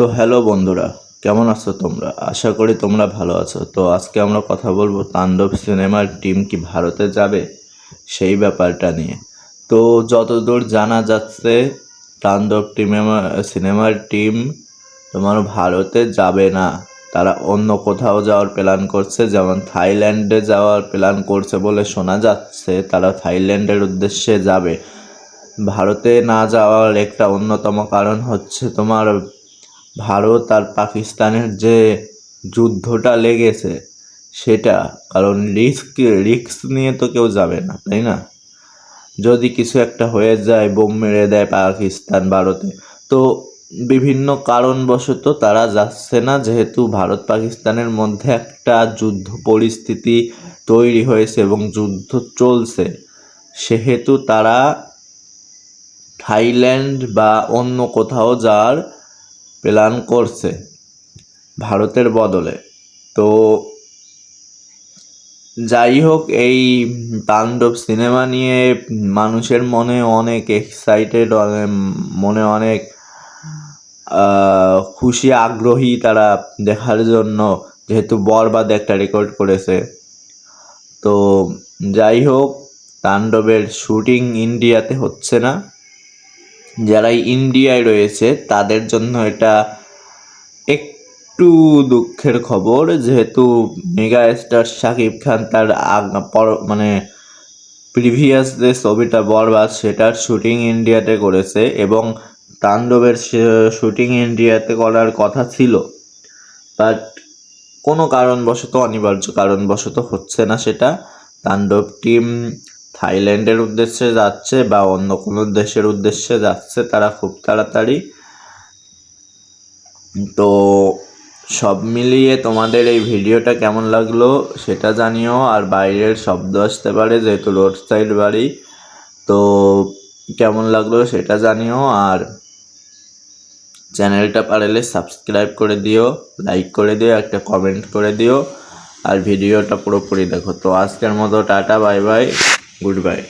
তো হ্যালো বন্ধুরা, কেমন আছো তোমরা? আশা করি তোমরা ভালো আছো। তো আজকে আমরা কথা বলবো তাণ্ডব সিনেমার টিম কি ভারতে যাবে সেই ব্যাপারটা নিয়ে। তো যতদূর জানা যাচ্ছে তাণ্ডব সিনেমার টিম তোমার ভারতে যাবে না। তারা অন্য কোথাও যাওয়ার প্ল্যান করছে, যেমন থাইল্যান্ডে যাওয়ার প্ল্যান করছে বলে শোনা যাচ্ছে। তারা থাইল্যান্ডের উদ্দেশ্যে যাবে। ভারতে না যাওয়ার একটা অন্যতম কারণ হচ্ছে তোমার ভারত আর পাকিস্তানের যে যুদ্ধটা লেগেছে সেটা। কারণ রিস্ক নিয়ে তো কেউ যাবে না, তাই না? যদি কিছু একটা হয়ে যায়, বোম মেরে দেয় পাকিস্তান ভারতে, তো বিভিন্ন কারণবশত তারা যাচ্ছে না। যেহেতু ভারত পাকিস্তানের মধ্যে একটা যুদ্ধ পরিস্থিতি তৈরি হয়েছে এবং যুদ্ধ চলছে, সেহেতু তারা থাইল্যান্ড বা অন্য কোথাও যাওয়ার প্ল্যান করছে ভারতের বদলে। তো যাই হোক, এই তাণ্ডব সিনেমা নিয়ে মানুষের মনে অনেক এক্সাইটেড, মনে অনেক খুশি আগ্রহী তারা দেখার জন্য, যেহেতু বরবাদ একটা রেকর্ড করেছে। তো যাই হোক, তাণ্ডবের শুটিং ইন্ডিয়াতে হচ্ছে না। যারা ইন্ডিয়ায় রয়েছে তাদের জন্য এটা একটু দুঃখের খবর, যেহেতু মেগা স্টার শাকিব খান তার প্রিভিয়াস যে ছবিটা বরবাদ সেটার শুটিং ইন্ডিয়াতে করেছে এবং তাণ্ডবের শুটিং ইন্ডিয়াতে করার কথা ছিল, বাট কোনো কারণবশত, অনিবার্য কারণবশত হচ্ছে না সেটা। তাণ্ডব টিম থাইল্যান্ডের উদ্দেশ্যে যাচ্ছে বা অন্য কোনো দেশের উদ্দেশ্যে যাচ্ছে তারা খুব তাড়াতাড়ি। তো সব মিলিয়ে তোমাদের এই ভিডিওটা কেমন লাগলো সেটা জানিও। আর বাইরের শব্দ আসতে পারে যেহেতু রোড সাইড বাড়ি, তো কেমন লাগলো সেটা জানিও। আর চ্যানেলটা পারলে সাবস্ক্রাইব করে দিও, লাইক করে দিও, একটা কমেন্ট করে দিও, আর ভিডিওটা পুরোপুরি দেখো। তো আজকের মতো tata, bye bye, good bye.